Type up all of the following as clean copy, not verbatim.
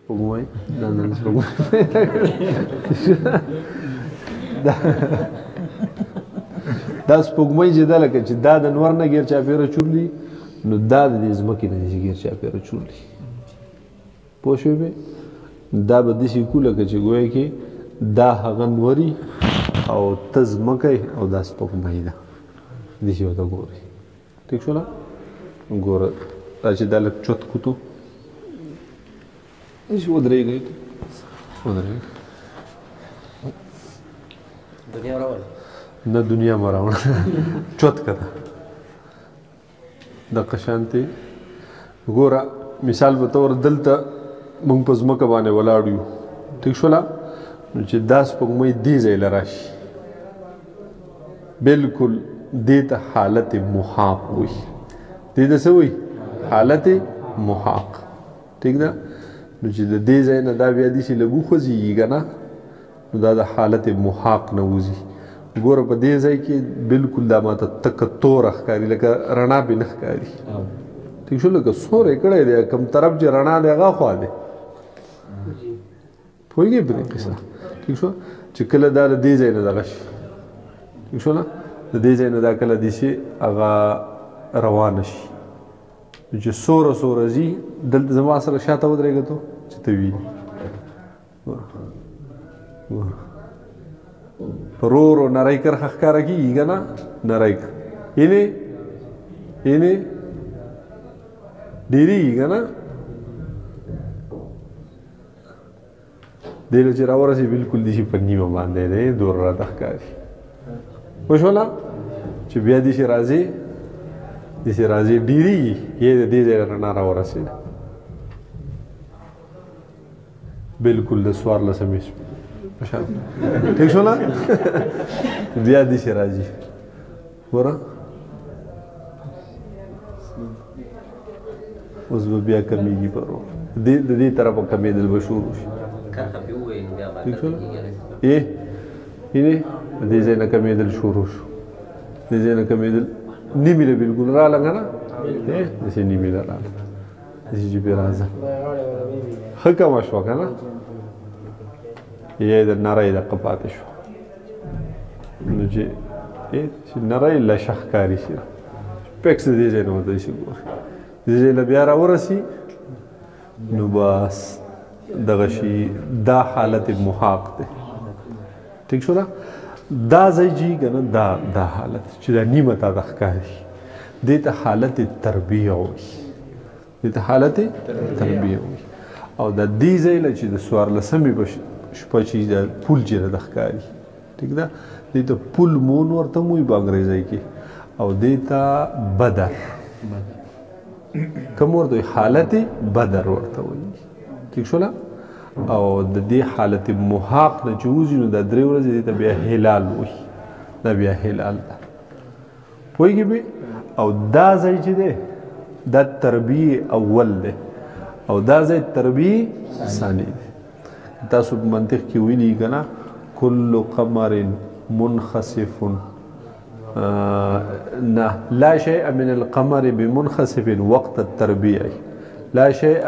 سپوږمۍ دا نن سپوږمۍ دا سپوږمۍ چې ده لکه چې دا د نور نه ګیر چاپېره چورلي نو دا د دې ځمکې نه چې ګیر چاپېره چورلي پوه شوې بې دا به داسې کړو لکه چې ګویا کې دا هغه نوري او ته ځمکه او دا سپوږمۍ ده داسې ورته ګورې ټیک شوله ګوره دا چې دا لږ چوت کوتو داسې ودرېږئ ودرېږئ دنیا راوړه نه دنیا مه راوړه چوت که ده دقه شانتې ګوره مثال په طور دلته موږ په ځمکه باندې ولاړ یو ټیک شوله نو چې دا سپوږمۍ دې ځای له راشي بلکل دې ته حالت محاق وي دې ته څه وي حالت محاق ټیک ده نو چې د دې ځای نه دا بیا داسې لږ وخوځېږي که نه نو دا د حالت محاق نه وځي ګوره په دې ځای کې بلکل دا ماته تکه توره ښکاري لکه رڼا پې نه ښکاري ټیک شو لکه سوری کړی دی کوم طرف چې رڼا دی هغه خوا دی پوهېږې په دې قصه ټیک شو چې کله دا د دې ځای نه دغه شي ټیک شو نه د دې ځای نه دا کله داسې هغه روانه شي چې سوره سوره ځي دلته زما سره شاته ودرېږه تو چې ته وینې په رو رو نری کرښه ښکاره کېږي که نه نری اینې ډېرېږي که نه دې له چې راورسي بلکل داسې په نیمه باندې دی دور راته ښکاري پوه شوله چې بیا داسې راځي ډېرېږي یې د دې ځای رڼا راورسېده بلکل د څوارلسمې په شان ټیک شوله بیا داسې راځي ګوره اوس به بیا کمیږي په رو د دې طرفه کمېدل به شروع شي ټیک شوله اینې د دې ځای نه کمېدل شروع شو د دې ځای نه کمېدل نیمې له بلکل راله که نه داسې نیمې له راله داسې چې پرې راځه ښه کمه شوه که نه یا د نری دقه پاتې شو نو چې نری لشه ښکاري شي پیکس د دې ځای نه ورته داسې ګوري دې ځای له بیا راورسي نو بس دغه شي دا حالت محاق دی ټیک شو ده دا ځای جي که نه دا حالت چې دا نیمه تا ته ښکاري دې ته حالت تربیه وایي دې ته حالت تربیه وایي او د دې ځای نه چې د څوارلسمې شپه چې د پول چې راته ښکاري ټیک ده دې ته پول مون ورته هم وایي په انګریزۍ کې او دې ته بدر کوم ورته وایي حالت بدر ورته وایي ټیک شوله او د دې حالت محاق نه چې وځي نو دا 3 ورځې دې ته بیا هلال وایي دا بیا هلال ده پوهېږې بې او دا ځای چې دی دا تربیې اول دی او دا ځای تربیې ثاني دی تاسو په منطق کې ویلي که نه کل قمر منخسف نه لا شيء من القمر بمنخسف وقت التربيع لا شيء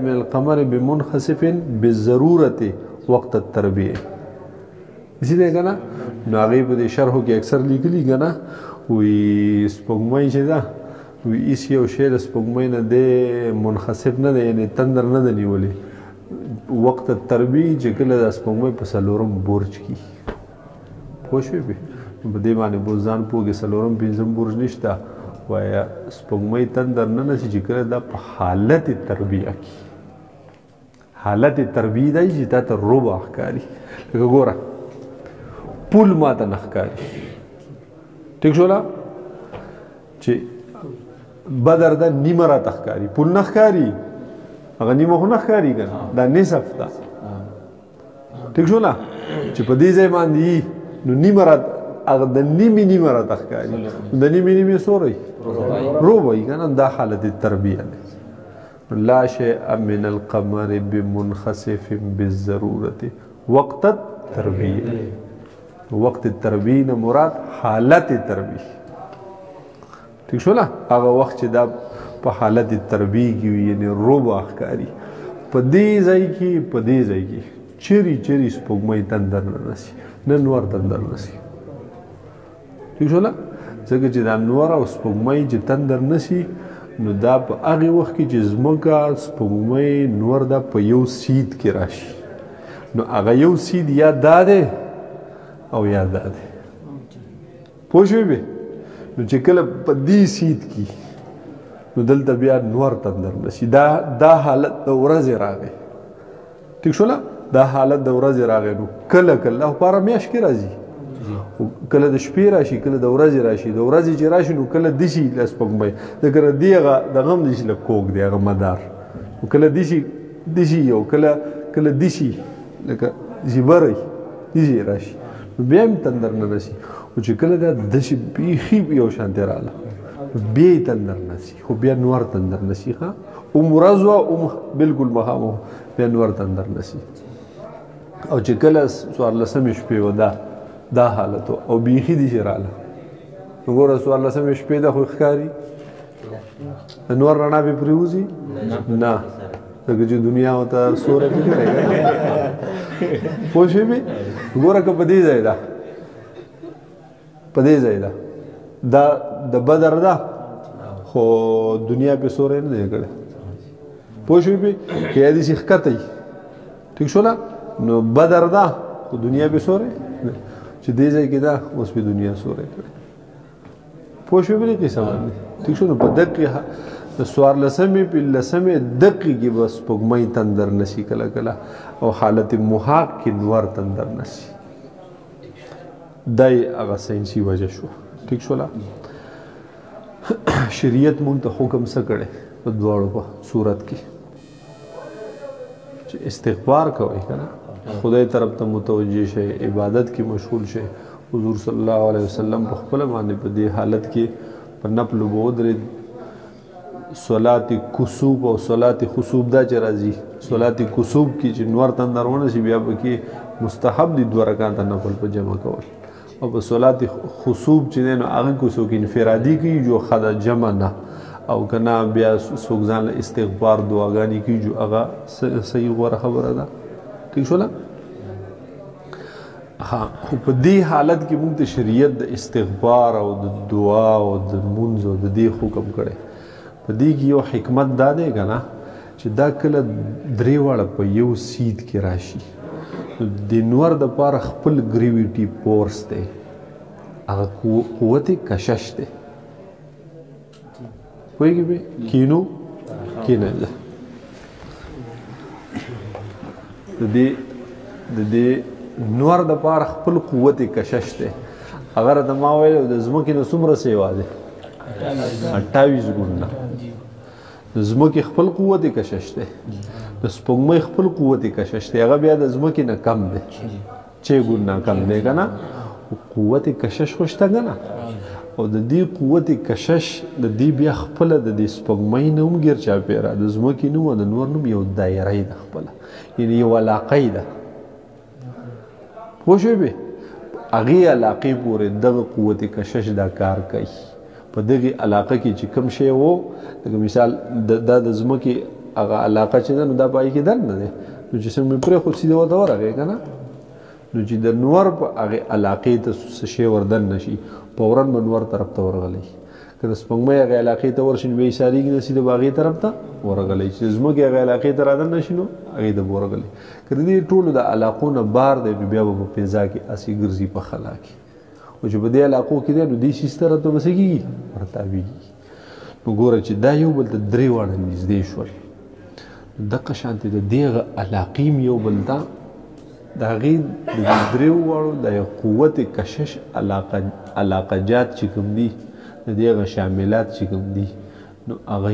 من القمر بمنخسف بالضرورة وقت التربيع اسی دی که نه نو هغې په دې شرحو کې اکثر لیکلي که نه وایي سپوږمۍ چې ده وایي هېڅ یو شی د سپوږمۍ نه دی منخسف نه دی یعنې تندر نه ده نیولې وقت تربیع چې کله د سپوږمۍ په 4م برج کې پوه شوې پې په دې باندې به ځان پوهېږې 4م 5م برج نشته وایه سپوږمۍ تندر نه نسي چې کله دا په حالت تربیه کې حالت تربیه دی چې تا ته ربع ښکاري لکه ګوره پول ما ته نه ښکاري ټیک شوله چې بدر ده نیمه راته ښکاري پول نه ښکاري هغه نیمه خو نه ښکاري که نه دا نصف ده ټیک شوله چې په دې ځای باندې نو نیمه راته هغه د نیمې راته ښکاري د نیمې سوری ربع که نه دا حالت تربیه دی لا شيء من القمر بمنخسف بالضرورة وقت التربیه وقت التربیه نه مراد حالت تربیه ٹھیک شو نا هغه وخت چې دا په حالت تربیه کې وي یعنی ربع ښکاري په دې ځای کې چیرې سپوږمۍ تندر نه نسي نه نور تندر نسي ٹھیک شو نه ځکه چې دا نور او سپوږمۍ چې تندر نسي نو دا په هغې وخت کې چې ځمکه سپوږمۍ نور دا په یو سید کې راشي نو هغه یو سید یا دا دی او یا دا دی پوه شوې بې نو چې کله په دې سید کې نو دلته بیا نور تندر نشي دا حالت د ورځې راغی ټیک شو نه دا حالت د ورځې راغی نو کله او پاره میاشت کې راځي کله د شپې راشي کله د ورځې راشي د ورځې چې راشي نو کله دشي له سپوږمۍ ځکه دې هغه دغه هم دشي لږ کوږ دی هغه مدار نو کله دشي او کله دشي لکه زیبری دشي راشي نو بیا هم تندر نه رسي او چې کله دا دشي بیخي یو شانتې راغله بیا یې تندر نسي خو بیا نور تندر نسي ښه ورځ وه بلکل مخامخ بیا نور تندر نسي او چې کله 14مې شپې وه دا حالت او بیخي دشي راغله نو ګوره 14مې شپې ده خو ښکاري د نور رڼا پې پرېوځي نه ځکه چې دنیا ورته سوری پې کړی پوه شوې مې ګوره که په دې ځای ده دا د بدر ده خو دنیا پې سوری نه دی کړی پوه شوې پې که یا داسې ښکته وي ټیک شو نه نو بدر ده خو دنیا پې سوری چې دې ځای کې ده اوس پې دنیا سوری کړی پوه شوې پې دې قصه باندې ټیک شو نو په دقې د 14مې 15مې دقې کې به سپوږمۍ تندر نسي کله او حالت محاق کې نور تندر نسي دا یې هغه ساینسي وجه شوه ٹھیک شولا شریعت مونږ ته حکم څه کړی په دواړو په صورت کې چې استغفار کوئ که نه خدای طرف ته متوجه شئ عبادت کې مشغول شئ حضور صلی الله علیه وسلم په خپله باندې په دې حالت کې په نفلو به ودرېد صلات کسوب او صلات خسوب دا چې راځي صلات کسوب کې چې نور تندر ونه شي بیا پکې مستحب دي 2 رکعاته نفل په جمع کول او په صلات خسوب چې دی نو هغه کې څوک انفرادي کوي جو خدا جمع نه او که نه بیا څوک ځان له استغفار دعاګانې کوي جو هغه صحیح غوره خبره ده ٹھیک شوله خو په دې حالت کې موږ ته شریعت د استغفار او د دعا او د لمونځ او د دې حکم کړی په دې کې یو حکمت دا دی که نه چې دا کله 3 واړه په یو سید کې راشي د نور د پاره خپل ګریویټي فورس دی هغه قوت کشش دی پوهېږي به کینه ده د دې نور د پاره خپل قوت کشش دی هغه راته ما ویل د ځمکې نه څومره سیوا دی 28 ګونه د ځمکې خپل قوت کشش دی د سپوږمۍ خپل قوت کشش دی هغه بیا د ځمکې نه کم دی 6 ګونه کم دی که نه قوت کشش خو شته که نه او د دې قوت کشش د دې بیا خپله د دې سپوږمۍ نه هم ګیر چاپېره د ځمکې نه د نور نه یو دایره ده خپله یعنې یو علاقه ده پوه شوې بې هغې علاقې پورې دغه قوت کشش دا کار کوي په دغې علاقه کې چې کوم شی و لکه مثال دا د ځمکې هغه علاقه چې ده نو دا په هغې کې دننه دی نو چې څنګه مې پرېښود سیده ورته ورغی که نه نو چې د نور په هغې علاقې ته څه شی وردننه شي فوراً به نور طرف ته ورغلی که د سپوږمۍ هغې علاقې ته ورشي نو بیا یې سارېږي نه سیده به هغې طرف ته ورغلی چې د ځمکې هغې علاقې ته رادننه شي نو هغې ته به ورغلی که د دې ټولو د علاقو نه بار دی نو بیا به په فضا کې هسې ګرځي په خلا کې او چې په دې علاقو کې دی نو دې سیز طرف ته به څه کېږي ورتاویږي نو ګوره چې دا یو بل ته 3 واړه نږدې شول دغه شانتې د دې علاقې م یو بل ته د هغې د 3 واړو د یو قوت کشش علاقه جات چې کوم دي د دې هغه شاملات چې کوم دي نو هغه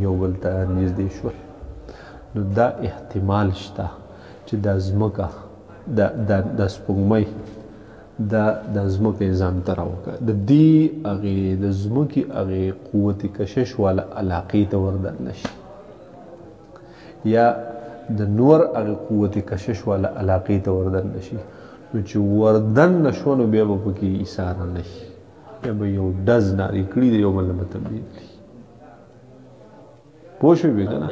یو بل ته نږدې شول نو دا احتمال شته چې دا ځمکه د سپوږمۍ د ځمکې ځان ته راوکړه د دې هغې د ځمکې هغې قوت کشش والا علاقې ته وردننه شي یا د نور هغې قوت کشش والا علاقې ته وردننه شي نو چې وردننه شوه نو بیا به پکې ایساره نه شي بیا به یو ډز نارې کړي د یو بل نه به تبدیل کړي پوه شوې که نه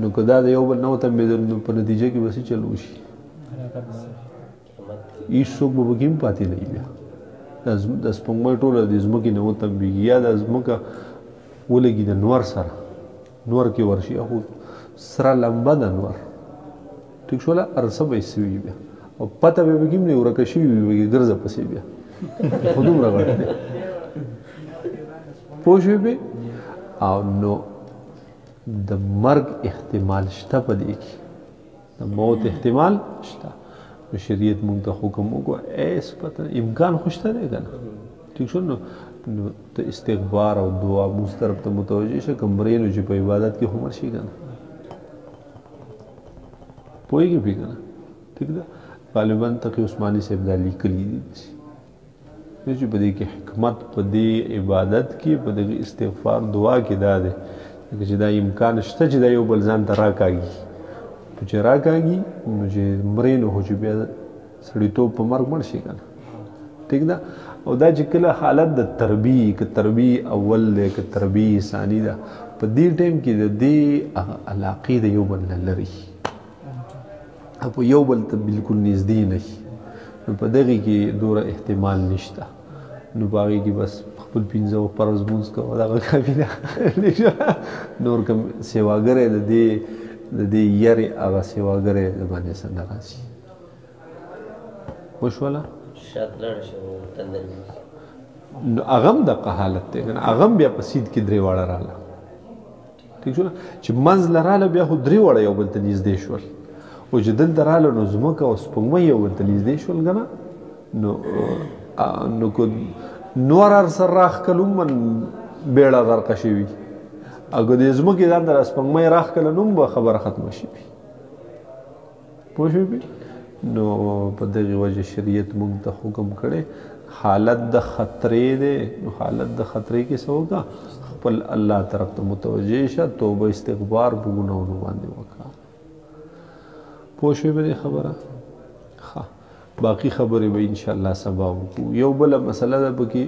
نو که دا د یو بل نه وتمبېدل نو په نتیجه کې به څه چل وشي هېڅ څوک به پکې هم پاتې نه وي بیا د سپوږمۍ ټوله د ځمکې نه وتمبېږي یا د ځمکه ولګي د نور سره نور کې ورشي خو سره لمبه د نور ټیک شوله هر څه به یې څه وي بیا او پته به پکې هم نه ورکه شوي وي به ګرځه پسې بیا خو دومره غټ دی پوه شوې بې او نو د مرګ احتمال شته په دې کې د موت احتمال شته نو شریعت موږ ته حکم وکړو ایس پته امکان خو شته دی که نه ټیک شو نو ته استغفار او دعا موږ طرف ته متوجه شه که مرې نو چې په عبادت کې خو مړ شي که نه پوهېږې پې که نه ټیک ده غالبا تقي عثماني صاحب دا لیکلي دي چې په دې کې حکمت په دې عبادت کې په دې استغفار دعا کې دا دی چې دا امکان شته چې دا یو بل ځان ته راکاږي چې راکاږي نو چې مرې نو خو چې بیا سړیتوب په مرګ مړ شي که نه ټیک ده او دا چې کله حالت د تربیې که تربیې اول دی که تربیې ثاني ده په دې ټایم کې د دې علاقې د یو بل نه لري او په یو بل ته بلکل نږدې نه وي نو په دغې کې دوره احتمال نشته نو په هغې کې بس خپل پنځه وخت فرض لمونځ کوه دغه کافي ده نور کوم سیواګری د دې یرې هغه سیواګری د باندې څه نه راځي وشوله نو هغه هم دغه حالت دی که نه هغه هم بیا په سید کې درې واړه راغله ټیک شوله چې منځ له راغله بیا خو درې واړه یو بل ته نږدې شول او چې دلته راغله نو ځمکه او سپوږمۍ یو بل ته نږدې شول که نه نو که نور هر سر راښکل هم بیړه غرقه شوي او که د ځمکې ځان ته سپوږمۍ راښکله نو هم به خبره ختمه شوي پوه شوې نو په دغې وجه شریعت موږ ته حکم کړی حالت د خطرې دی نو حالت د خطرې کې څه وکړه خپل الله طرف ته متوجه شه توبه استغفار په ګناهونو باندې وکړه پوه شوې په دې خبره ښه باقي خبرې به انشاءالله سبا وکړو یو بله مسله ده پکې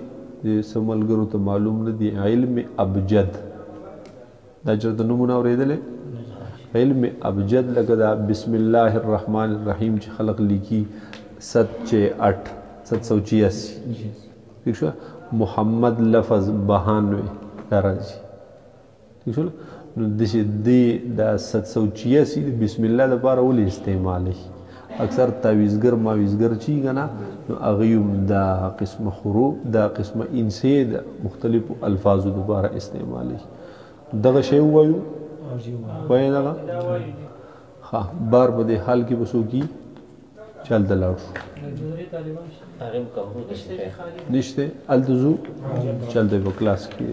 څه ملګرو ته معلوم نه دي علم ابجد دا چېرته نومونه اورېدلی علم ابجد لکه دا بسم الله الرحمن الرحیم چې خلق لیکي 768 ٹھیک شو محمد لفظ 92 دا راځي ٹھیک شو نو دې دا 786 بسم الله لپاره ولې استعمالي اکثر تعویزګر ماویزګر چی کنه نو هغه دا قسم حروف دا قسم انسی د مختلفو الفاظو لپاره استعمالي دغه شی وایو وای دغه ها بار په دې حال کې وسو کی چل دلاو نشته التزو چل د کلاس کې